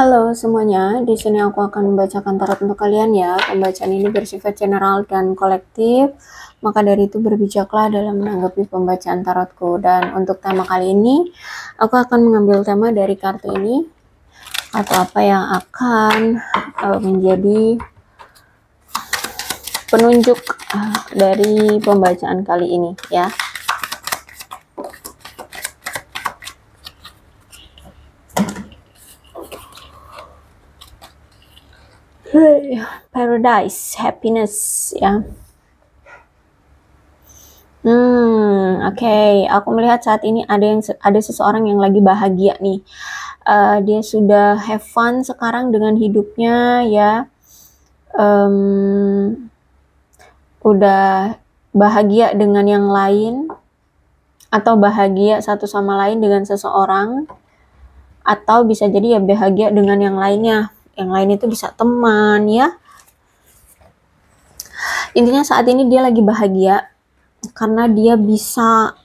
Halo semuanya, di sini aku akan membacakan tarot untuk kalian ya. Pembacaan ini bersifat general dan kolektif, maka dari itu berbijaklah dalam menanggapi pembacaan tarotku. Dan untuk tema kali ini, aku akan mengambil tema dari kartu ini, atau apa yang akan menjadi penunjuk dari pembacaan kali ini ya. Paradise, happiness ya. Oke. Aku melihat saat ini ada seseorang yang lagi bahagia nih. Dia sudah have fun sekarang dengan hidupnya ya. Udah bahagia dengan yang lain, atau bahagia satu sama lain dengan seseorang, atau bisa jadi ya bahagia dengan yang lainnya. Yang lain itu bisa teman ya. Intinya saat ini dia lagi bahagia karena dia bisa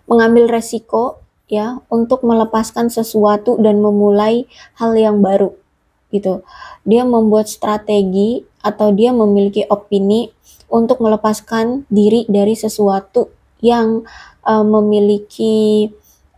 mengambil resiko ya untuk melepaskan sesuatu dan memulai hal yang baru gitu. Dia membuat strategi atau dia memiliki opini untuk melepaskan diri dari sesuatu yang memiliki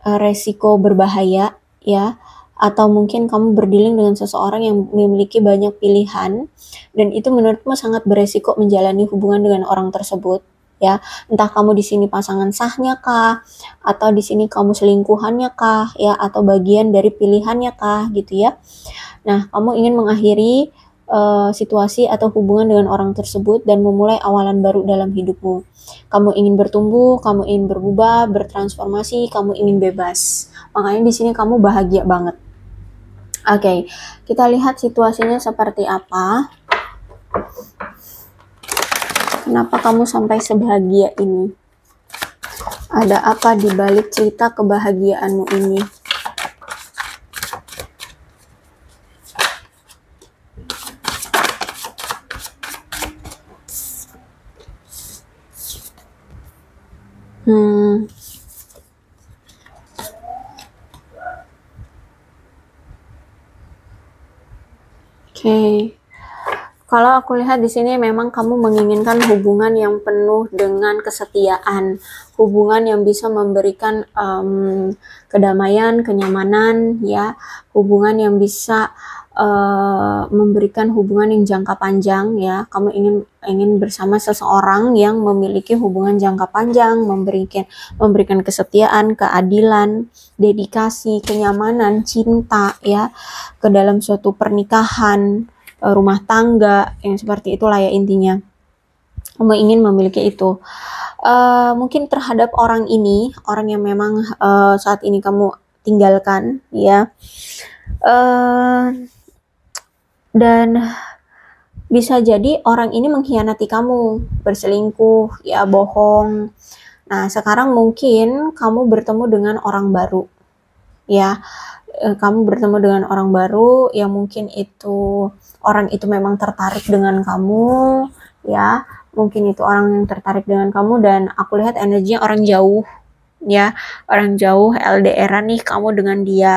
resiko berbahaya ya, atau mungkin kamu berdealing dengan seseorang yang memiliki banyak pilihan dan itu menurutmu sangat beresiko menjalani hubungan dengan orang tersebut ya. Entah kamu di sini pasangan sahnya kah, atau di sini kamu selingkuhannya kah ya, atau bagian dari pilihannya kah gitu ya. Nah, kamu ingin mengakhiri situasi atau hubungan dengan orang tersebut dan memulai awalan baru dalam hidupmu. Kamu ingin bertumbuh, kamu ingin berubah, bertransformasi, kamu ingin bebas. Makanya di sini kamu bahagia banget. Oke, kita lihat situasinya seperti apa. Kenapa kamu sampai sebahagia ini? Ada apa di balik cerita kebahagiaanmu ini? Oke. Kalau aku lihat di sini memang kamu menginginkan hubungan yang penuh dengan kesetiaan, hubungan yang bisa memberikan kedamaian, kenyamanan ya, hubungan yang bisa memberikan hubungan yang jangka panjang ya. Kamu ingin bersama seseorang yang memiliki hubungan jangka panjang, memberikan kesetiaan, keadilan, dedikasi, kenyamanan, cinta ya, ke dalam suatu pernikahan, rumah tangga yang seperti itulah ya intinya. Kamu ingin memiliki itu. Mungkin terhadap orang ini, orang yang memang saat ini kamu tinggalkan ya. Dan bisa jadi orang ini mengkhianati kamu, berselingkuh ya, bohong. Nah, sekarang mungkin kamu bertemu dengan orang baru ya. Kamu bertemu dengan orang baru yang mungkin orang itu memang tertarik dengan kamu ya, mungkin itu orang yang tertarik dengan kamu, dan aku lihat energinya orang jauh ya, orang jauh, LDR-an nih kamu dengan dia.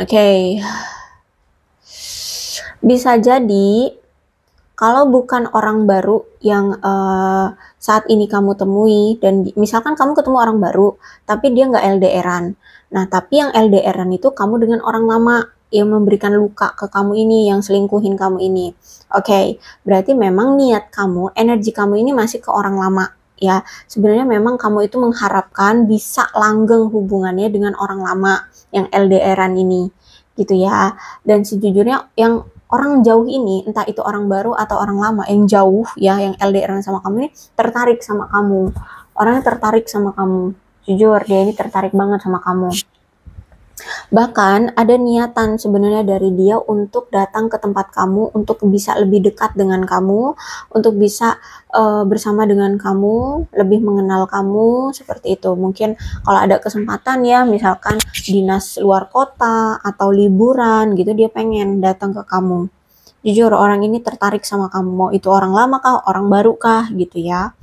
Oke. Bisa jadi kalau bukan orang baru yang saat ini kamu temui, dan misalkan kamu ketemu orang baru tapi dia nggak LDR-an. Nah, tapi yang LDR-an itu kamu dengan orang lama yang memberikan luka ke kamu ini, yang selingkuhin kamu ini. Oke, berarti memang niat kamu, energi kamu ini masih ke orang lama ya. Sebenarnya memang kamu itu mengharapkan bisa langgeng hubungannya dengan orang lama yang LDR-an ini gitu ya. Dan sejujurnya yang orang jauh ini, entah itu orang baru atau orang lama yang jauh ya, yang LDR sama kamu ini tertarik sama kamu. Orangnya tertarik sama kamu. Jujur, dia ini tertarik banget sama kamu. Bahkan ada niatan sebenarnya dari dia untuk datang ke tempat kamu, untuk bisa lebih dekat dengan kamu, untuk bisa bersama dengan kamu, lebih mengenal kamu, seperti itu. Mungkin kalau ada kesempatan ya, misalkan dinas luar kota atau liburan gitu, dia pengen datang ke kamu. Jujur, orang ini tertarik sama kamu, mau itu orang lama kah, orang baru kah gitu ya.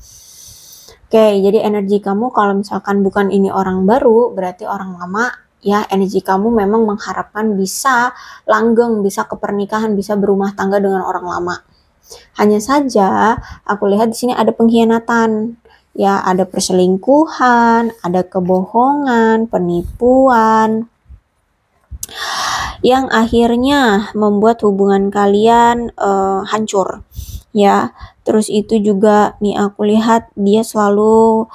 Oke, jadi energi kamu kalau misalkan bukan ini orang baru, berarti orang lama ya. Energi kamu memang mengharapkan bisa langgeng, bisa ke pernikahan, bisa berumah tangga dengan orang lama. Hanya saja aku lihat di sini ada pengkhianatan. Ya, ada perselingkuhan, ada kebohongan, penipuan yang akhirnya membuat hubungan kalian hancur. Ya, terus itu juga nih aku lihat dia selalu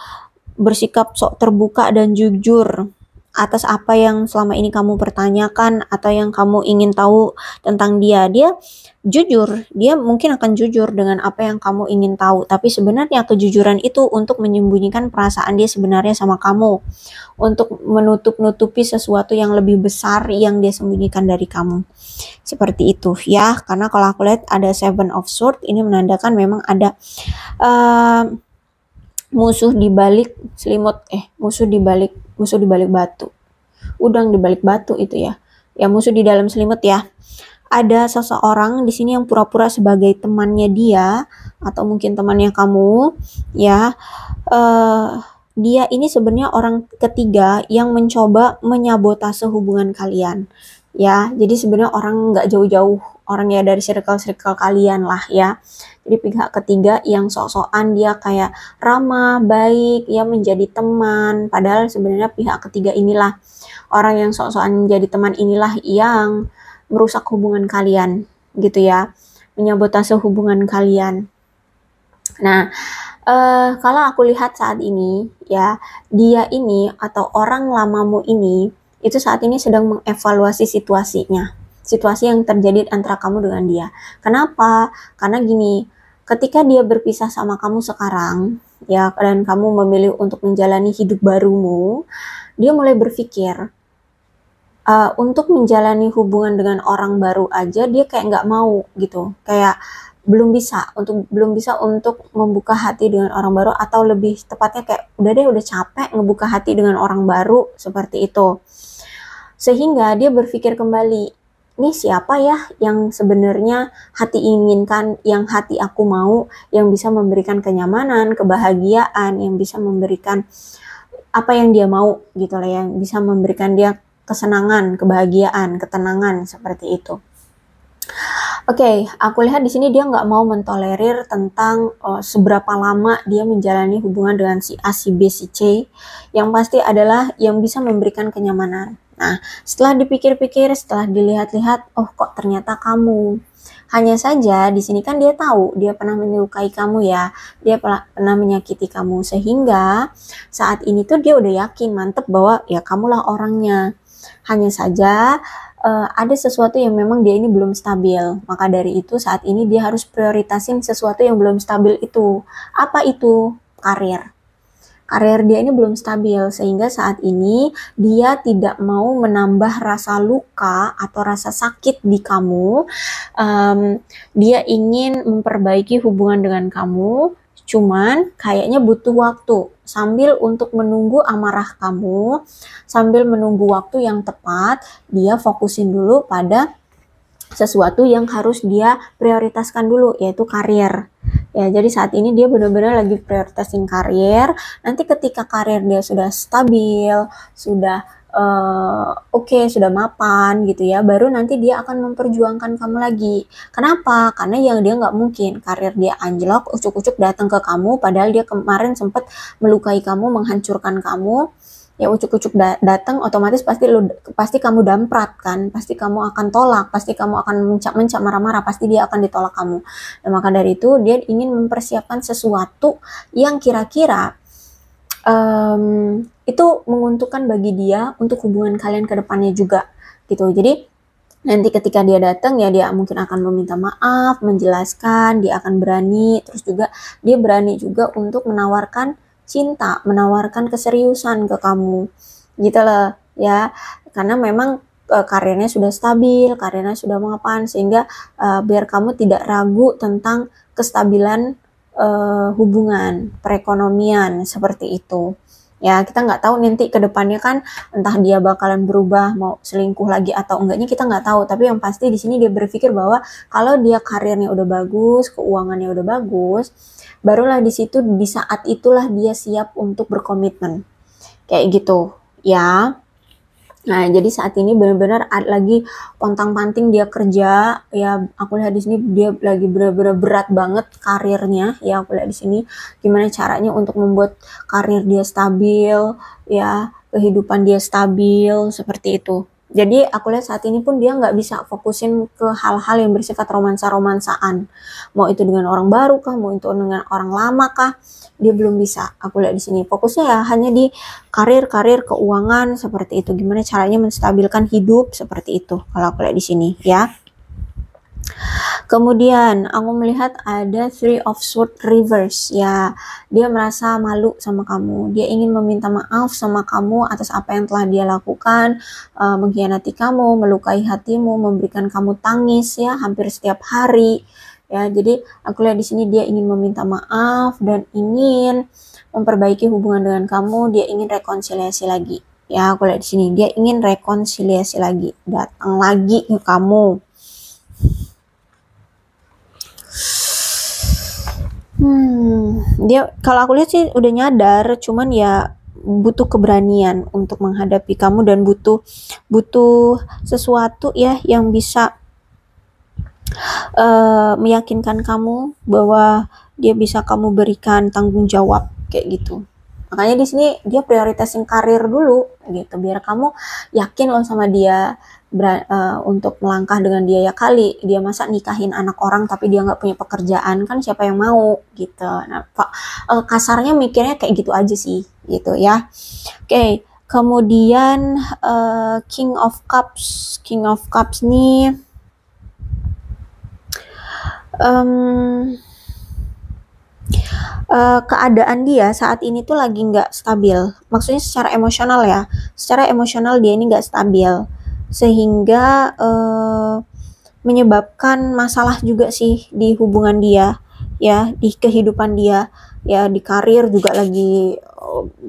bersikap sok terbuka dan jujur atas apa yang selama ini kamu pertanyakan atau yang kamu ingin tahu tentang dia. Dia jujur, dia mungkin akan jujur dengan apa yang kamu ingin tahu, tapi sebenarnya kejujuran itu untuk menyembunyikan perasaan dia sebenarnya sama kamu, untuk menutup-nutupi sesuatu yang lebih besar yang dia sembunyikan dari kamu. Seperti itu ya, karena kalau aku lihat ada Seven of Swords, ini menandakan memang ada musuh di balik selimut, musuh di balik batu. Udang di balik batu itu ya. Ya, musuh di dalam selimut ya. Ada seseorang di sini yang pura-pura sebagai temannya dia atau mungkin temannya kamu ya. Dia ini sebenarnya orang ketiga yang mencoba menyabotase hubungan kalian. Ya, jadi sebenarnya orang nggak jauh-jauh, orang ya dari circle-circle kalian lah ya. Jadi pihak ketiga yang sok-sokan dia kayak ramah, baik, ya menjadi teman. Padahal sebenarnya pihak ketiga inilah, orang yang sok-sokan menjadi teman inilah yang merusak hubungan kalian gitu ya. Menyabotase hubungan kalian. Nah, kalau aku lihat saat ini ya, dia ini atau orang lamamu ini itu saat ini sedang mengevaluasi situasi yang terjadi antara kamu dengan dia. Kenapa? Karena gini, ketika dia berpisah sama kamu sekarang ya, dan kamu memilih untuk menjalani hidup barumu, dia mulai berpikir untuk menjalani hubungan dengan orang baru aja dia kayak nggak mau gitu, kayak belum bisa untuk membuka hati dengan orang baru, atau lebih tepatnya kayak udah capek ngebuka hati dengan orang baru seperti itu. Sehingga dia berpikir kembali, ini siapa ya yang sebenarnya hati inginkan, yang hati aku mau, yang bisa memberikan kenyamanan, kebahagiaan, yang bisa memberikan apa yang dia mau gitu lah, yang bisa memberikan dia kesenangan, kebahagiaan, ketenangan seperti itu. Oke, aku lihat di sini dia nggak mau mentolerir tentang seberapa lama dia menjalani hubungan dengan si A, si B, si C. Yang pasti adalah yang bisa memberikan kenyamanan. Nah, setelah dipikir-pikir, setelah dilihat-lihat, oh kok ternyata kamu. Hanya saja di sini kan dia tahu dia pernah menyukai kamu ya, dia pernah menyakiti kamu, sehingga saat ini tuh dia udah yakin mantep bahwa ya kamulah orangnya. Hanya saja ada sesuatu yang memang dia ini belum stabil. Maka dari itu saat ini dia harus prioritasin sesuatu yang belum stabil itu. Apa itu? Karir. Karir dia ini belum stabil, sehingga saat ini dia tidak mau menambah rasa luka atau rasa sakit di kamu. Dia ingin memperbaiki hubungan dengan kamu, cuman kayaknya butuh waktu. Sambil untuk menunggu amarah kamu, sambil menunggu waktu yang tepat, dia fokusin dulu pada sesuatu yang harus dia prioritaskan dulu, yaitu karir. Ya, jadi saat ini dia benar-benar lagi prioritasin karir. Nanti ketika karir dia sudah stabil, sudah oke, sudah mapan gitu ya, baru nanti dia akan memperjuangkan kamu lagi. Kenapa? Karena yang dia nggak mungkin karir dia anjlok, ucuk-ucuk datang ke kamu, padahal dia kemarin sempat melukai kamu, menghancurkan kamu. Ya ucuk-ucuk datang, otomatis pasti kamu damprat kan, pasti kamu akan tolak, pasti kamu akan mencap marah-marah, pasti dia akan ditolak kamu. Dan maka dari itu dia ingin mempersiapkan sesuatu yang kira-kira itu menguntungkan bagi dia untuk hubungan kalian ke depannya juga gitu. Jadi nanti ketika dia datang ya, dia mungkin akan meminta maaf, menjelaskan, dia akan berani, terus juga dia berani juga untuk menawarkan cinta, menawarkan keseriusan ke kamu gitu loh ya, karena memang karirnya sudah stabil, karirnya sudah mapan, sehingga biar kamu tidak ragu tentang kestabilan hubungan, perekonomian seperti itu. Ya, kita nggak tahu nanti ke depannya kan, entah dia bakalan berubah, mau selingkuh lagi atau enggaknya kita nggak tahu. Tapi yang pasti di sini dia berpikir bahwa kalau dia karirnya udah bagus, keuangannya udah bagus, barulah di situ, di saat itulah dia siap untuk berkomitmen. Kayak gitu, ya. Nah, jadi saat ini benar-benar lagi pontang-panting dia kerja, ya aku lihat di sini dia lagi benar-benar berat banget karirnya, ya aku lihat di sini gimana caranya untuk membuat karir dia stabil, ya kehidupan dia stabil seperti itu. Jadi aku lihat saat ini pun dia nggak bisa fokusin ke hal-hal yang bersifat romansa-romansaan. Mau itu dengan orang baru kah, mau itu dengan orang lama kah, dia belum bisa. Aku lihat di sini fokusnya ya hanya di karir, keuangan seperti itu. Gimana caranya menstabilkan hidup seperti itu. Kalau aku lihat di sini ya. Kemudian aku melihat ada Three of Swords reverse ya. Dia merasa malu sama kamu. Dia ingin meminta maaf sama kamu atas apa yang telah dia lakukan, mengkhianati kamu, melukai hatimu, memberikan kamu tangis ya hampir setiap hari. Ya, jadi aku lihat di sini dia ingin meminta maaf dan ingin memperbaiki hubungan dengan kamu, dia ingin rekonsiliasi lagi. Ya, aku lihat di sini dia ingin rekonsiliasi lagi, datang lagi ke kamu. Dia kalau aku lihat sih udah nyadar, cuman ya butuh keberanian untuk menghadapi kamu dan butuh sesuatu ya yang bisa meyakinkan kamu bahwa dia bisa kamu berikan tanggung jawab kayak gitu. Makanya di sini dia prioritasin karir dulu gitu biar kamu yakin loh sama dia untuk melangkah dengan dia. Ya kali dia masa nikahin anak orang tapi dia nggak punya pekerjaan, kan siapa yang mau gitu. Nah kasarnya mikirnya kayak gitu aja sih gitu ya. Oke, kemudian King of Cups nih keadaan dia saat ini tuh lagi nggak stabil. Maksudnya secara emosional ya. Secara emosional dia ini nggak stabil. Sehingga menyebabkan masalah juga sih di hubungan dia. Ya, di kehidupan dia. Ya, di karir juga lagi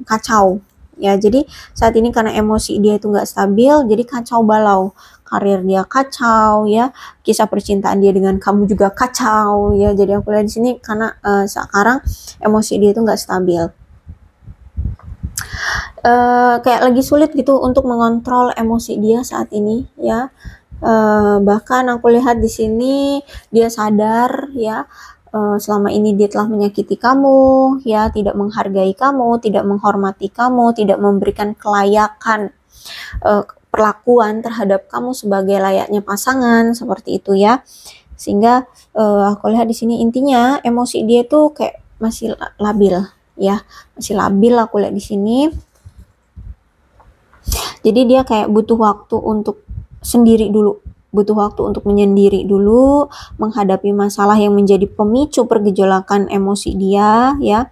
kacau. Ya, jadi saat ini karena emosi dia itu nggak stabil, jadi kacau balau. Karir dia kacau ya, kisah percintaan dia dengan kamu juga kacau ya. Jadi aku lihat di sini karena sekarang emosi dia itu nggak stabil. Kayak lagi sulit gitu untuk mengontrol emosi dia saat ini ya. Bahkan aku lihat di sini dia sadar ya selama ini dia telah menyakiti kamu ya, tidak menghargai kamu, tidak menghormati kamu, tidak memberikan kelayakan perlakuan terhadap kamu sebagai layaknya pasangan seperti itu ya. Sehingga aku lihat di sini intinya emosi dia tuh kayak masih labil ya, masih labil aku lihat di sini. Jadi dia kayak butuh waktu untuk sendiri dulu, butuh waktu untuk menyendiri dulu, menghadapi masalah yang menjadi pemicu pergejolakan emosi dia ya.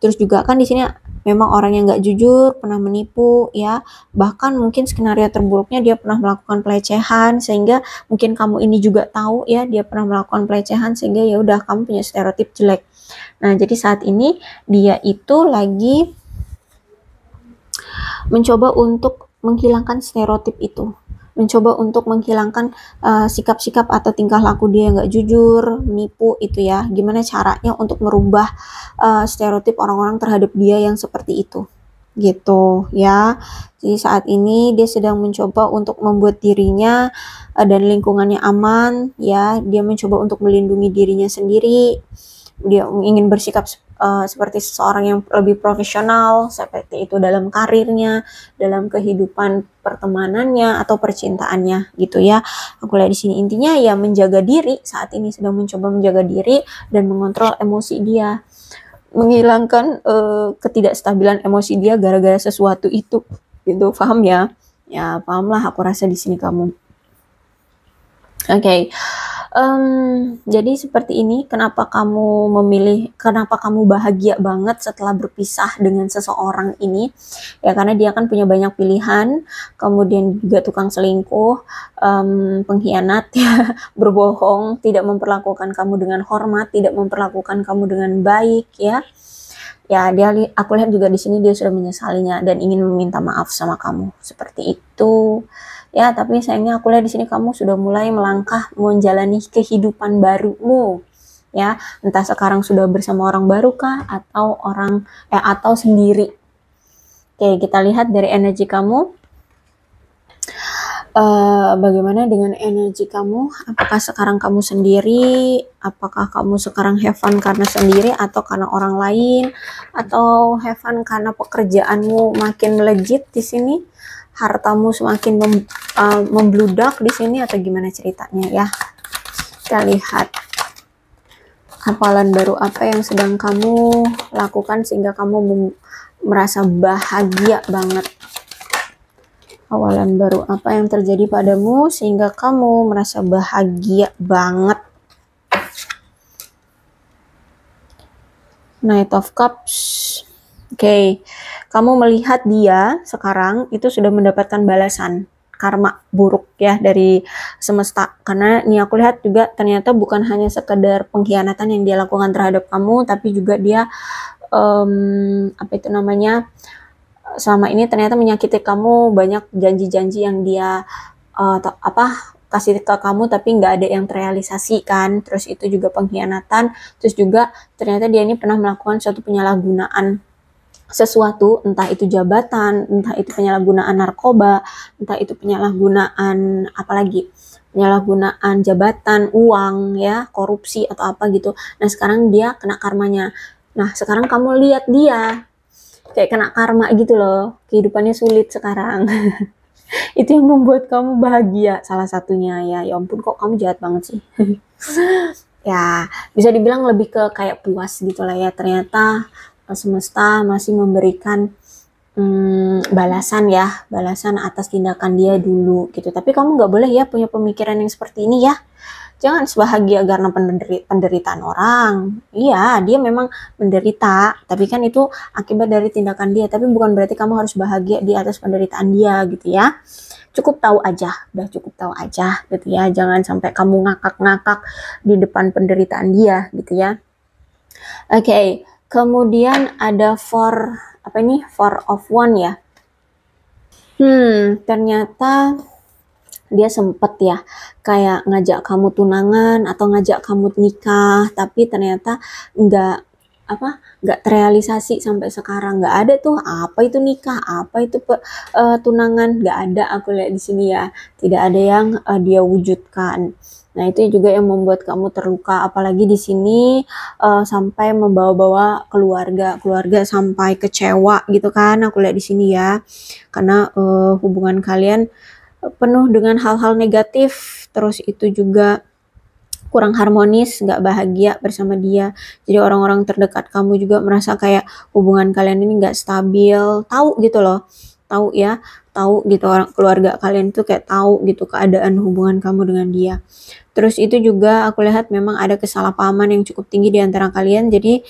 Terus juga kan di sini memang orang yang nggak jujur, pernah menipu ya, bahkan mungkin skenario terburuknya dia pernah melakukan pelecehan, sehingga mungkin kamu ini juga tahu ya dia pernah melakukan pelecehan, sehingga ya udah kamu punya stereotip jelek. Nah, jadi saat ini dia itu lagi mencoba untuk menghilangkan stereotip itu, mencoba untuk menghilangkan sikap-sikap atau tingkah laku dia yang nggak jujur, menipu itu ya. Gimana caranya untuk merubah stereotip orang-orang terhadap dia yang seperti itu, gitu ya. Jadi saat ini dia sedang mencoba untuk membuat dirinya dan lingkungannya aman ya. Dia mencoba untuk melindungi dirinya sendiri. Dia ingin bersikap seperti seseorang yang lebih profesional seperti itu dalam karirnya, dalam kehidupan pertemanannya atau percintaannya gitu ya. Aku lihat di sini intinya ya menjaga diri, saat ini sedang mencoba menjaga diri dan mengontrol emosi dia, menghilangkan ketidakstabilan emosi dia gara-gara sesuatu itu gitu. Paham ya? Ya paham lah aku rasa di sini kamu. Oke. Jadi seperti ini kenapa kamu bahagia banget setelah berpisah dengan seseorang ini ya, karena dia kan punya banyak pilihan, kemudian juga tukang selingkuh, pengkhianat ya, berbohong, tidak memperlakukan kamu dengan hormat, tidak memperlakukan kamu dengan baik ya. Ya, aku lihat juga di sini dia sudah menyesalinya dan ingin meminta maaf sama kamu seperti itu. Ya, tapi sayangnya aku lihat di sini kamu sudah mulai melangkah menjalani kehidupan barumu. Ya, entah sekarang sudah bersama orang baru kah atau sendiri. Oke, kita lihat dari energi kamu. Bagaimana dengan energi kamu? Apakah sekarang kamu sendiri? Apakah kamu sekarang have fun karena sendiri atau karena orang lain? Atau have fun karena pekerjaanmu makin melejit di sini? Hartamu semakin membludak di sini atau gimana ceritanya ya? Kita lihat hafalan baru apa yang sedang kamu lakukan sehingga kamu merasa bahagia banget. Awalan baru apa yang terjadi padamu sehingga kamu merasa bahagia banget. Knight of Cups. Oke, kamu melihat dia sekarang itu sudah mendapatkan balasan karma buruk ya dari semesta. Karena ini aku lihat juga ternyata bukan hanya sekedar pengkhianatan yang dia lakukan terhadap kamu, tapi juga dia selama ini ternyata menyakiti kamu, banyak janji-janji yang dia kasih ke kamu tapi nggak ada yang terrealisasi kan. Terus itu juga pengkhianatan. Terus juga ternyata dia ini pernah melakukan suatu penyalahgunaan sesuatu, entah itu jabatan, entah itu penyalahgunaan narkoba, entah itu penyalahgunaan penyalahgunaan jabatan, uang ya, korupsi atau apa gitu. Nah sekarang dia kena karmanya. Nah sekarang kamu lihat dia kayak kena karma gitu loh, kehidupannya sulit sekarang. Itu yang membuat kamu bahagia salah satunya ya. Ya ampun kok kamu jahat banget sih. Ya bisa dibilang lebih ke kayak puas gitu lah ya, ternyata semesta masih memberikan balasan atas tindakan dia dulu gitu. Tapi kamu nggak boleh ya punya pemikiran yang seperti ini ya. Jangan bahagia karena penderitaan orang. Iya, dia memang menderita, tapi kan itu akibat dari tindakan dia. Tapi bukan berarti kamu harus bahagia di atas penderitaan dia gitu ya. Cukup tahu aja gitu ya. Jangan sampai kamu ngakak-ngakak di depan penderitaan dia gitu ya. Oke, kemudian ada four of one ya. Ternyata dia sempet ya kayak ngajak kamu tunangan atau ngajak kamu nikah, tapi ternyata nggak terrealisasi sampai sekarang. Nggak ada tuh apa itu nikah, apa itu tunangan, nggak ada. Aku lihat di sini ya, tidak ada yang dia wujudkan. Nah itu juga yang membuat kamu terluka, apalagi di sini sampai membawa-bawa keluarga sampai kecewa gitu kan. Aku lihat di sini ya, karena hubungan kalian penuh dengan hal-hal negatif, terus itu juga kurang harmonis, nggak bahagia bersama dia. Jadi orang-orang terdekat kamu juga merasa kayak hubungan kalian ini nggak stabil, tahu gitu loh, tahu gitu orang keluarga kalian itu kayak tahu gitu keadaan hubungan kamu dengan dia. Terus itu juga aku lihat memang ada kesalahpahaman yang cukup tinggi di antara kalian, jadi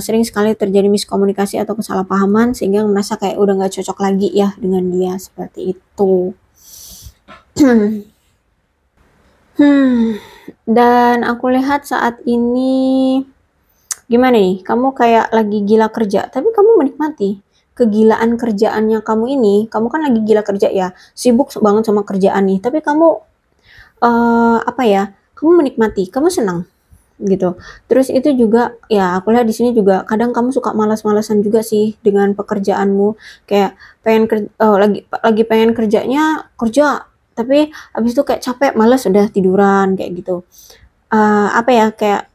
sering sekali terjadi miskomunikasi atau kesalahpahaman sehingga merasa kayak udah nggak cocok lagi ya dengan dia, seperti itu. Dan aku lihat saat ini gimana nih, kamu kayak lagi gila kerja, tapi kamu menikmati kegilaan kerjaannya kamu ini. Kamu kan lagi gila kerja ya, sibuk banget sama kerjaan nih, tapi kamu kamu menikmati, kamu senang gitu. Terus itu juga ya aku lihat di sini juga kadang kamu suka malas-malasan juga sih dengan pekerjaanmu, kayak lagi pengen kerja, tapi habis itu kayak capek, malas, udah tiduran kayak gitu. Kayak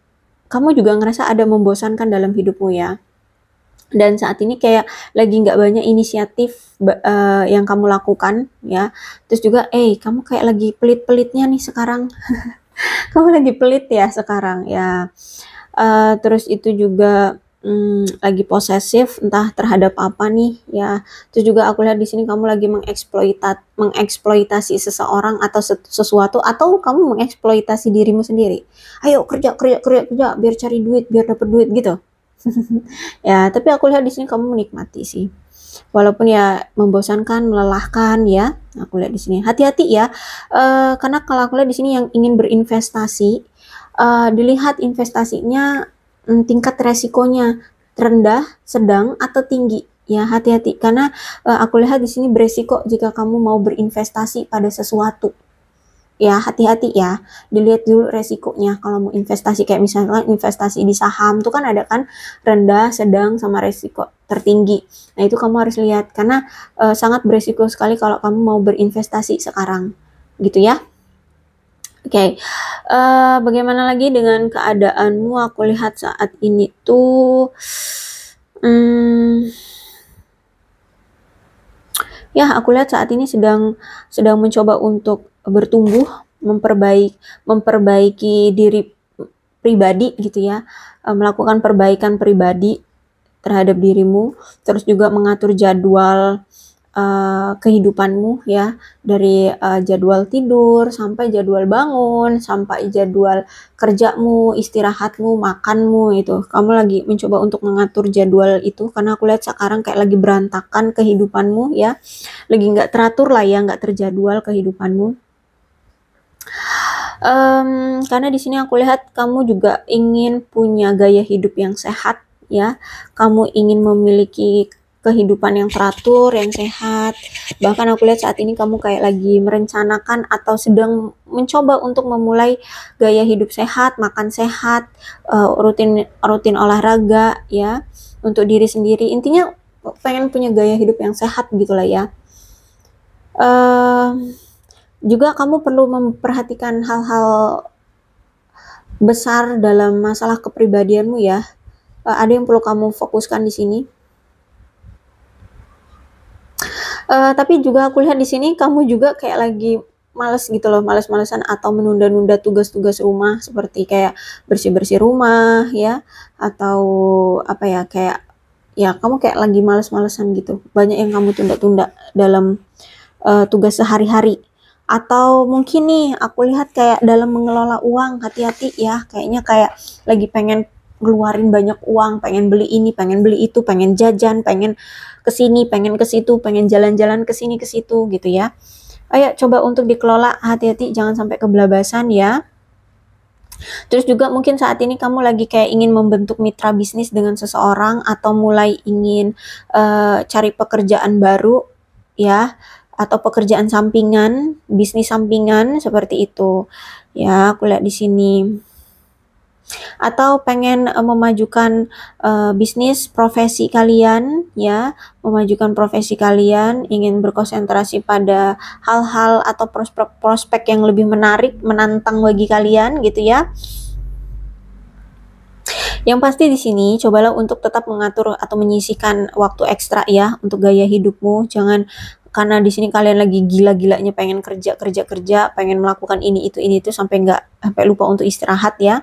kamu juga ngerasa ada membosankan dalam hidupmu ya. Dan saat ini kayak lagi nggak banyak inisiatif yang kamu lakukan ya. Terus juga kamu kayak lagi pelit-pelitnya nih sekarang. Kamu lagi pelit ya sekarang ya. Terus itu juga lagi posesif entah terhadap apa nih ya. Terus juga aku lihat di sini kamu lagi mengeksploitasi seseorang atau sesuatu, atau kamu mengeksploitasi dirimu sendiri. Ayo kerja biar cari duit, biar dapat duit gitu. Ya, tapi aku lihat di sini kamu menikmati sih. Walaupun ya membosankan, melelahkan ya. Aku lihat di sini. Hati-hati ya. Karena kalau aku lihat di sini yang ingin berinvestasi, dilihat investasinya tingkat resikonya rendah, sedang, atau tinggi. Ya, hati-hati karena aku lihat di sini beresiko jika kamu mau berinvestasi pada sesuatu. ya hati-hati ya, dilihat dulu resikonya. Kalau mau investasi kayak misalnya investasi di saham tuh kan ada kan rendah, sedang, sama resiko tertinggi. Nah itu kamu harus lihat karena sangat beresiko sekali kalau kamu mau berinvestasi sekarang, gitu ya. Oke, bagaimana lagi dengan keadaanmu? Aku lihat saat ini tuh, ya aku lihat saat ini sedang mencoba untuk bertumbuh, memperbaiki diri pribadi gitu ya, melakukan perbaikan pribadi terhadap dirimu, terus juga mengatur jadwal kehidupanmu ya, dari jadwal tidur sampai jadwal bangun, sampai jadwal kerjamu, istirahatmu, makanmu, itu kamu lagi mencoba untuk mengatur jadwal itu karena aku lihat sekarang kayak lagi berantakan kehidupanmu ya, lagi nggak teratur lah ya, nggak terjadwal kehidupanmu. Karena di sini aku lihat kamu juga ingin punya gaya hidup yang sehat ya, kamu ingin memiliki kehidupan yang teratur, yang sehat. Bahkan aku lihat saat ini kamu kayak lagi merencanakan atau sedang mencoba untuk memulai gaya hidup sehat, makan sehat, rutin olahraga ya, untuk diri sendiri. Intinya pengen punya gaya hidup yang sehat gitulah ya. Juga kamu perlu memperhatikan hal-hal besar dalam masalah kepribadianmu ya. Ada yang perlu kamu fokuskan di sini. Tapi juga aku lihat di sini kamu juga kayak lagi males gitu loh, males-malesan atau menunda-nunda tugas-tugas rumah seperti kayak bersih-bersih rumah ya, atau apa ya, kayak ya kamu kayak lagi males-malesan gitu. Banyak yang kamu tunda-tunda dalam tugas sehari-hari. Atau mungkin nih aku lihat kayak dalam mengelola uang, hati-hati ya, kayaknya kayak lagi pengen ngeluarin banyak uang, pengen beli ini, pengen beli itu, pengen jajan, pengen kesini, pengen ke situ, pengen jalan-jalan ke sini ke situ gitu ya. Ayo coba untuk dikelola, hati-hati jangan sampai kebelabasan ya. Terus juga mungkin saat ini kamu lagi kayak ingin membentuk mitra bisnis dengan seseorang atau mulai ingin cari pekerjaan baru ya, atau pekerjaan sampingan, bisnis sampingan seperti itu. Ya, aku lihat di sini. Atau pengen memajukan bisnis profesi kalian ya, memajukan profesi kalian, ingin berkonsentrasi pada hal-hal atau prospek yang lebih menarik, menantang bagi kalian gitu ya. Yang pasti di sini cobalah untuk tetap mengatur atau menyisihkan waktu ekstra ya untuk gaya hidupmu. Jangan karena di sini kalian lagi gila-gilanya pengen kerja, pengen melakukan ini itu sampai lupa untuk istirahat ya.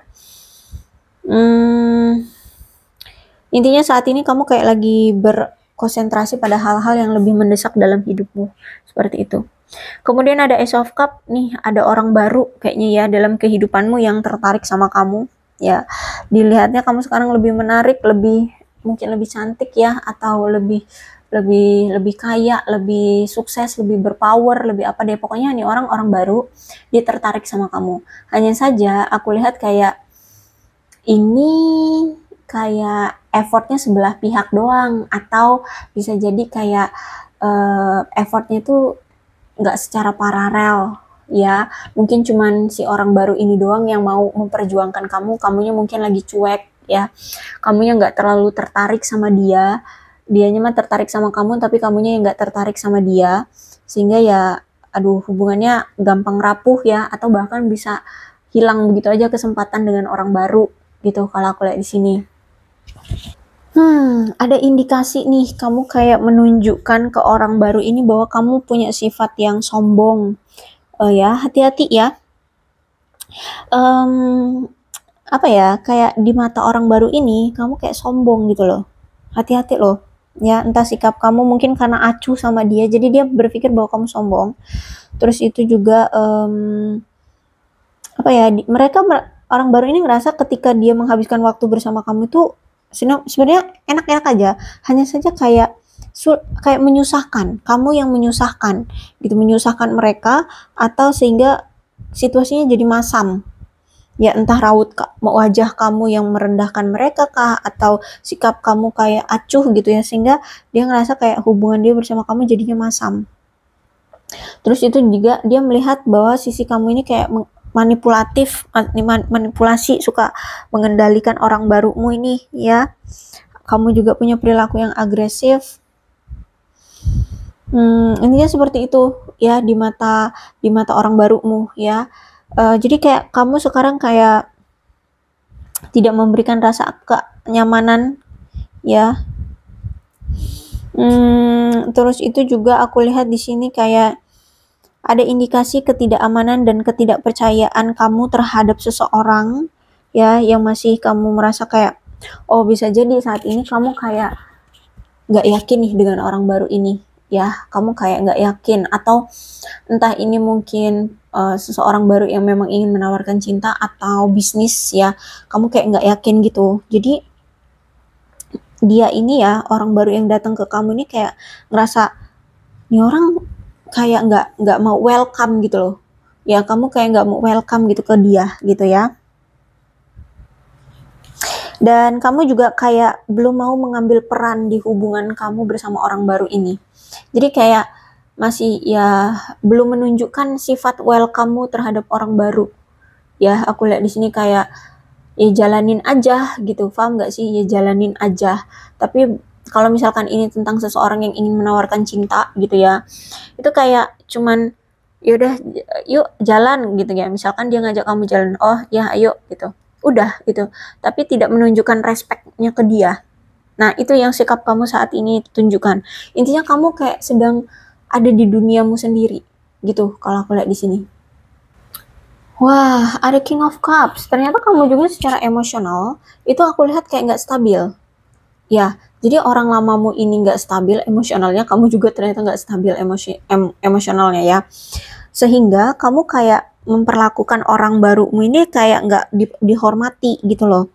Intinya saat ini kamu kayak lagi berkonsentrasi pada hal-hal yang lebih mendesak dalam hidupmu, seperti itu. Kemudian ada Ace of Cup nih, ada orang baru kayaknya ya dalam kehidupanmu yang tertarik sama kamu ya. Dilihatnya kamu sekarang lebih menarik, mungkin lebih cantik ya, atau lebih kaya, lebih sukses, lebih berpower, lebih apa deh, pokoknya nih orang baru, dia tertarik sama kamu. Hanya saja aku lihat kayak ini kayak effortnya sebelah pihak doang, atau bisa jadi kayak effortnya itu nggak secara paralel ya, mungkin cuman si orang baru ini doang yang mau memperjuangkan kamunya mungkin lagi cuek ya, kamunya nggak terlalu tertarik sama dia, dianya mah tertarik sama kamu tapi kamunya yang nggak tertarik sama dia, sehingga ya aduh hubungannya gampang rapuh ya, atau bahkan bisa hilang begitu aja kesempatan dengan orang baru gitu kalau aku lihat di sini. Ada indikasi nih kamu kayak menunjukkan ke orang baru ini bahwa kamu punya sifat yang sombong. Ya, hati-hati ya. Apa ya, kayak di mata orang baru ini kamu kayak sombong gitu loh. Hati-hati loh. Ya, entah sikap kamu mungkin karena acuh sama dia, jadi dia berpikir bahwa kamu sombong. Terus itu juga apa ya, orang baru ini ngerasa ketika dia menghabiskan waktu bersama kamu tuh sebenarnya enak-enak aja, hanya saja kayak menyusahkan, kamu yang menyusahkan gitu, menyusahkan mereka, atau sehingga situasinya jadi masam ya, entah raut wajah kamu yang merendahkan mereka kah, atau sikap kamu kayak acuh gitu ya, sehingga dia ngerasa kayak hubungan dia bersama kamu jadinya masam. Terus itu juga dia melihat bahwa sisi kamu ini kayak manipulatif, manipulasi, suka mengendalikan orang barumu ini ya. Kamu juga punya perilaku yang agresif. Intinya seperti itu ya di mata orang barumu ya. Jadi kayak kamu sekarang kayak tidak memberikan rasa kenyamanan ya. Terus itu juga aku lihat di sini kayak ada indikasi ketidakamanan dan ketidakpercayaan kamu terhadap seseorang ya, yang masih kamu merasa kayak, oh bisa jadi saat ini kamu kayak nggak yakin nih dengan orang baru ini ya, kamu kayak nggak yakin, atau entah ini mungkin seseorang baru yang memang ingin menawarkan cinta atau bisnis ya, kamu kayak nggak yakin gitu. Jadi dia ini ya, orang baru yang datang ke kamu ini kayak ngerasa ini orang kayak nggak mau welcome gitu loh ya, kamu kayak nggak mau welcome gitu ke dia gitu ya. Dan kamu juga kayak belum mau mengambil peran di hubungan kamu bersama orang baru ini. Jadi kayak masih ya belum menunjukkan sifat welcome-mu terhadap orang baru ya. Aku lihat di sini kayak ya jalanin aja gitu, paham nggak sih, ya jalanin aja. Tapi kalau misalkan ini tentang seseorang yang ingin menawarkan cinta gitu ya, itu kayak cuman yaudah yuk jalan gitu ya, misalkan dia ngajak kamu jalan, oh ya ayo gitu, udah gitu, tapi tidak menunjukkan respectnya ke dia. Nah itu yang sikap kamu saat ini tunjukkan. Intinya kamu kayak sedang ada di duniamu sendiri gitu kalau aku lihat di sini. Wah, ada King of Cups. Ternyata kamu juga secara emosional itu aku lihat kayak nggak stabil. Ya, jadi orang lamamu ini nggak stabil emosionalnya, kamu juga ternyata nggak stabil emosionalnya ya. Sehingga kamu kayak memperlakukan orang barumu ini kayak nggak dihormati gitu loh.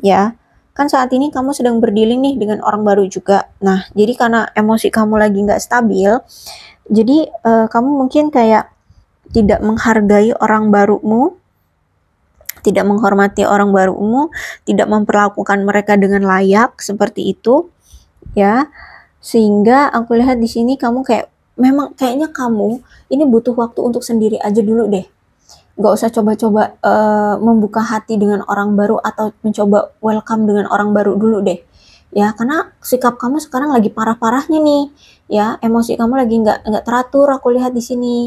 Ya, kan saat ini kamu sedang berdealing nih dengan orang baru juga. Nah, jadi karena emosi kamu lagi nggak stabil, jadi kamu mungkin kayak tidak menghargai orang barumu, tidak menghormati orang barumu, tidak memperlakukan mereka dengan layak seperti itu, ya. Sehingga aku lihat di sini kamu kayak memang kayaknya kamu ini butuh waktu untuk sendiri aja dulu deh. Gak usah coba-coba membuka hati dengan orang baru atau mencoba welcome dengan orang baru dulu deh. Ya, karena sikap kamu sekarang lagi parah-parahnya nih. Ya, emosi kamu lagi nggak teratur aku lihat di sini.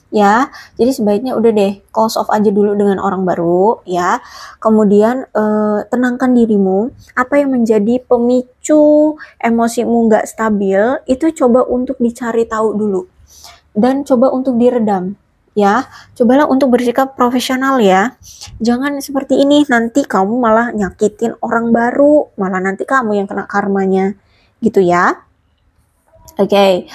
Ya, jadi sebaiknya udah deh close off aja dulu dengan orang baru ya. Kemudian tenangkan dirimu. Apa yang menjadi pemicu emosimu nggak stabil itu coba untuk dicari tahu dulu dan coba untuk diredam ya. Cobalah untuk bersikap profesional ya. Jangan seperti ini, nanti kamu malah nyakitin orang baru, malah nanti kamu yang kena karmanya gitu ya. Oke.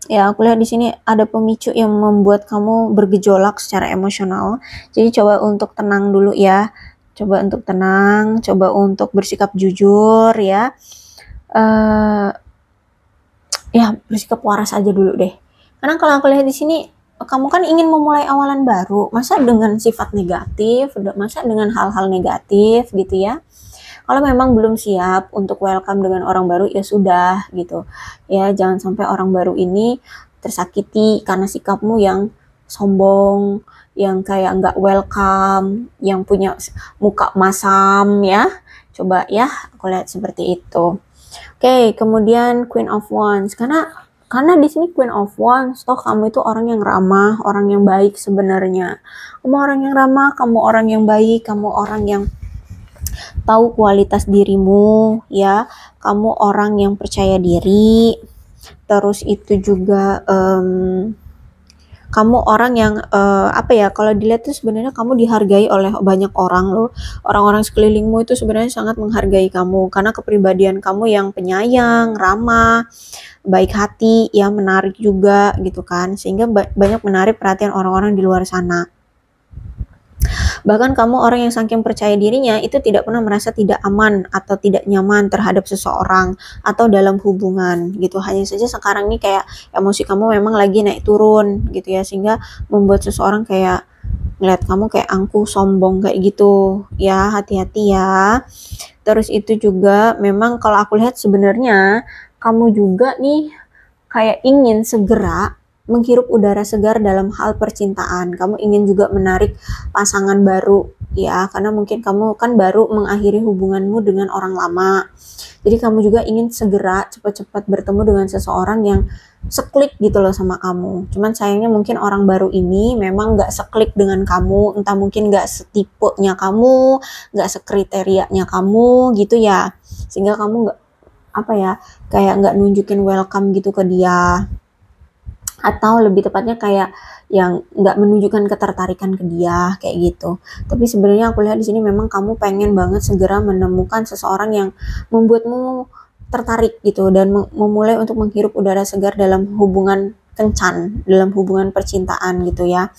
Ya, aku lihat di sini ada pemicu yang membuat kamu bergejolak secara emosional. Jadi coba untuk tenang dulu ya. Coba untuk tenang, coba untuk bersikap jujur ya. Ya, bersikap waras aja dulu deh. Karena kalau aku lihat di sini, kamu kan ingin memulai awalan baru. Masa dengan sifat negatif, masa dengan hal-hal negatif gitu ya. Kalau memang belum siap untuk welcome dengan orang baru, ya sudah gitu. Ya, jangan sampai orang baru ini tersakiti karena sikapmu yang sombong, yang kayak nggak welcome, yang punya muka masam ya. Coba ya, aku lihat seperti itu. Oke, kemudian Queen of Wands. Karena di sini Queen of Wands, toh kamu itu orang yang ramah, orang yang baik sebenarnya. Kamu orang yang ramah, kamu orang yang baik, kamu orang yang tahu kualitas dirimu ya, kamu orang yang percaya diri, terus itu juga kamu orang yang apa ya, kalau dilihat tuh sebenarnya kamu dihargai oleh banyak orang loh. Orang-orang sekelilingmu itu sebenarnya sangat menghargai kamu karena kepribadian kamu yang penyayang, ramah, baik hati, ya menarik juga gitu kan, sehingga banyak menarik perhatian orang-orang di luar sana. Bahkan kamu orang yang saking percaya dirinya itu tidak pernah merasa tidak aman atau tidak nyaman terhadap seseorang atau dalam hubungan gitu. Hanya saja sekarang ini kayak emosi kamu memang lagi naik turun gitu ya, sehingga membuat seseorang kayak ngeliat kamu kayak angkuh, sombong kayak gitu ya. Hati-hati ya. Terus itu juga memang kalau aku lihat sebenarnya kamu juga nih kayak ingin segera menghirup udara segar dalam hal percintaan. Kamu ingin juga menarik pasangan baru ya, karena mungkin kamu kan baru mengakhiri hubunganmu dengan orang lama. Jadi kamu juga ingin segera cepat-cepat bertemu dengan seseorang yang seklik gitu loh sama kamu. Cuman sayangnya mungkin orang baru ini memang gak seklik dengan kamu, entah mungkin gak setipenya kamu, gak sekriterianya kamu gitu ya, sehingga kamu gak kayak gak nunjukin welcome gitu ke dia, atau lebih tepatnya kayak yang nggak menunjukkan ketertarikan ke dia kayak gitu. Tapi sebenarnya aku lihat di sini memang kamu pengen banget segera menemukan seseorang yang membuatmu tertarik gitu, dan memulai untuk menghirup udara segar dalam hubungan kencan, dalam hubungan percintaan gitu ya.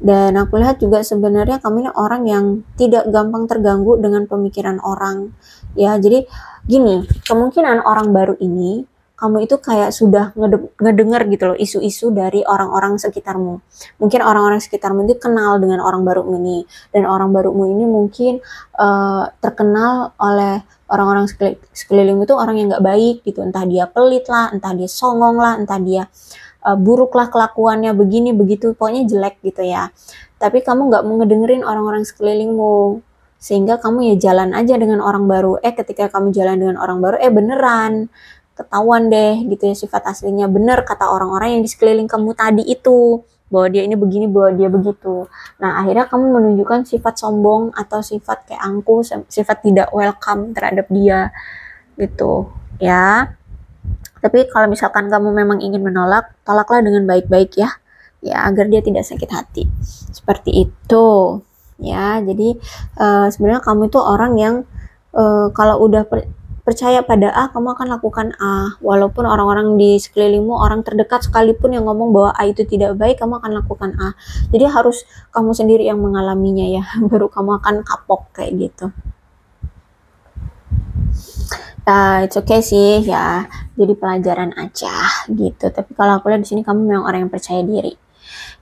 Dan aku lihat juga sebenarnya kamu ini orang yang tidak gampang terganggu dengan pemikiran orang ya. Jadi gini, kemungkinan orang baru ini kamu itu kayak sudah ngedenger gitu loh isu-isu dari orang-orang sekitarmu. Mungkin orang-orang sekitarmu itu kenal dengan orang barumu ini, dan orang barumu ini mungkin terkenal oleh orang-orang sekelilingmu itu orang yang gak baik gitu. Entah dia pelit lah, entah dia songong lah, entah dia buruk lah kelakuannya, begini begitu, pokoknya jelek gitu ya. Tapi kamu gak mau ngedengerin orang-orang sekelilingmu, sehingga kamu ya jalan aja dengan orang baru. Ketika kamu jalan dengan orang baru, beneran ketahuan deh gitu ya sifat aslinya, bener kata orang-orang yang di sekeliling kamu tadi itu, bahwa dia ini begini, bahwa dia begitu. Nah akhirnya kamu menunjukkan sifat sombong atau sifat kayak angkuh, sifat tidak welcome terhadap dia gitu ya. Tapi kalau misalkan kamu memang ingin menolak, tolaklah dengan baik-baik ya, agar dia tidak sakit hati. Seperti itu ya. Jadi sebenarnya kamu itu orang yang kalau udah percaya pada A, kamu akan lakukan A. Walaupun orang-orang di sekelilingmu, orang terdekat sekalipun yang ngomong bahwa A itu tidak baik, kamu akan lakukan A. Jadi harus kamu sendiri yang mengalaminya ya, baru kamu akan kapok kayak gitu. It's okay sih ya, jadi pelajaran aja gitu. Tapi kalau aku lihat di sini kamu memang orang yang percaya diri.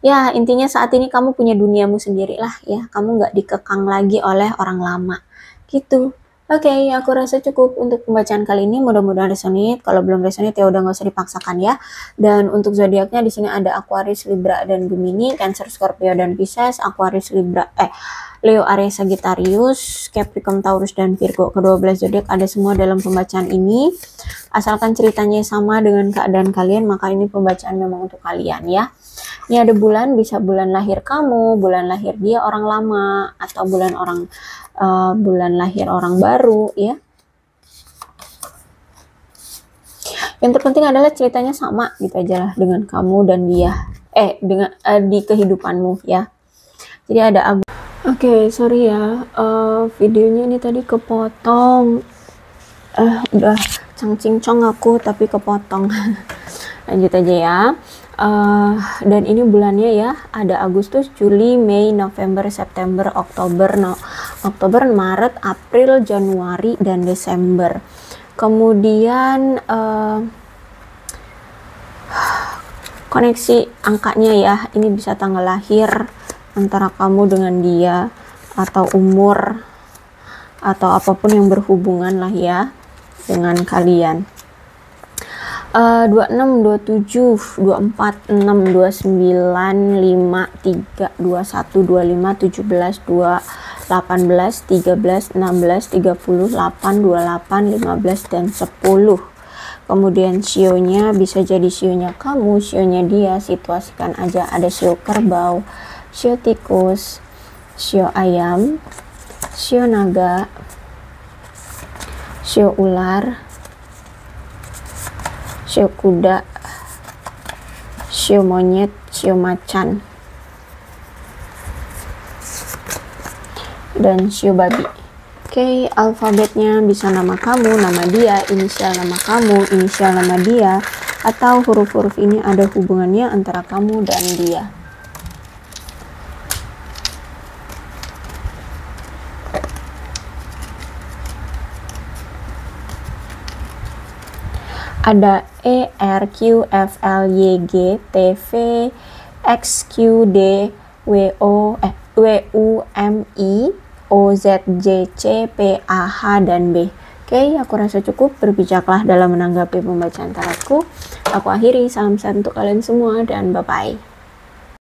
Ya intinya saat ini kamu punya duniamu sendiri lah ya, kamu nggak dikekang lagi oleh orang lama gitu. Oke, aku rasa cukup untuk pembacaan kali ini. Mudah-mudahan resonate. Kalau belum resonate ya udah nggak usah dipaksakan ya. Dan untuk zodiaknya di sini ada Aquarius, Libra, dan Gemini, Cancer, Scorpio, dan Pisces. Aquarius, Leo, Aries, Sagittarius, Capricorn, Taurus, dan Virgo. Ke-12 zodiak ada semua dalam pembacaan ini. Asalkan ceritanya sama dengan keadaan kalian, maka ini pembacaan memang untuk kalian ya. Ini ada bulan, bisa bulan lahir kamu, bulan lahir dia orang lama, atau bulan lahir orang baru ya. Yang terpenting adalah ceritanya sama gitu aja lah dengan kamu dan dia, dengan di kehidupanmu ya. Jadi ada Oke, sorry ya, videonya ini tadi kepotong, udah cang-cincong aku tapi kepotong. Lanjut aja ya. Dan ini bulannya ya, ada Agustus, Juli, Mei, November, September, Oktober, Maret, April, Januari, dan Desember. Kemudian koneksi angkanya ya, ini bisa tanggal lahir antara kamu dengan dia, atau umur, atau apapun yang berhubungan lah ya dengan kalian. 26, 27, 24, 6, 29, 5, 3, 21, 25, 17, 2, 18, 13, 16, 30, 8, 28, 15, dan 10. Kemudian sionya bisa jadi sionya kamu, sionya dia, situasikan aja. Ada sio kerbau, sio tikus, sio ayam, sio naga, sio ular, sio kuda, sio monyet, sio macan, dan sio babi. Oke, alfabetnya bisa nama kamu, nama dia, inisial nama kamu, inisial nama dia, atau huruf-huruf ini ada hubungannya antara kamu dan dia. Ada E, R, Q, F, L, Y, G, T, V, X, Q, D, W, U, M, I, O, Z, J, C, P, A, H, dan B. Oke, aku rasa cukup. Berbijaklah dalam menanggapi pembacaan tarotku. aku akhiri. Salam sehat untuk kalian semua dan bye-bye.